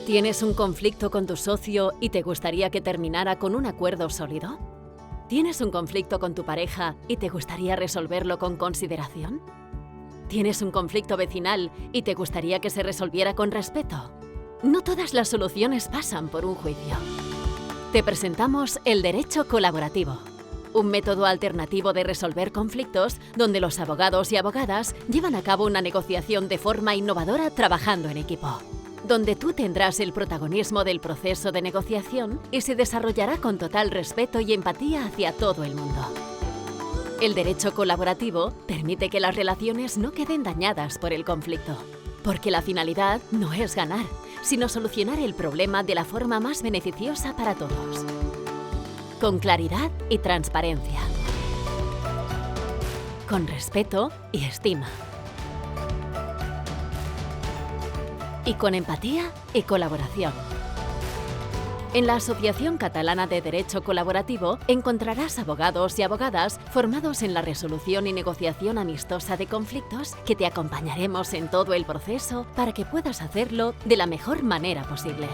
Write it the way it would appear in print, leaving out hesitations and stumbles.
¿Tienes un conflicto con tu socio y te gustaría que terminara con un acuerdo sólido? ¿Tienes un conflicto con tu pareja y te gustaría resolverlo con consideración? ¿Tienes un conflicto vecinal y te gustaría que se resolviera con respeto? No todas las soluciones pasan por un juicio. Te presentamos el derecho colaborativo, un método alternativo de resolver conflictos donde los abogados y abogadas llevan a cabo una negociación de forma innovadora trabajando en equipo, donde tú tendrás el protagonismo del proceso de negociación y se desarrollará con total respeto y empatía hacia todo el mundo. El derecho colaborativo permite que las relaciones no queden dañadas por el conflicto, porque la finalidad no es ganar, sino solucionar el problema de la forma más beneficiosa para todos, con claridad y transparencia, con respeto y estima, y con empatía y colaboración. En la Asociación Catalana de Derecho Colaborativo encontrarás abogados y abogadas formados en la resolución y negociación amistosa de conflictos que te acompañaremos en todo el proceso para que puedas hacerlo de la mejor manera posible.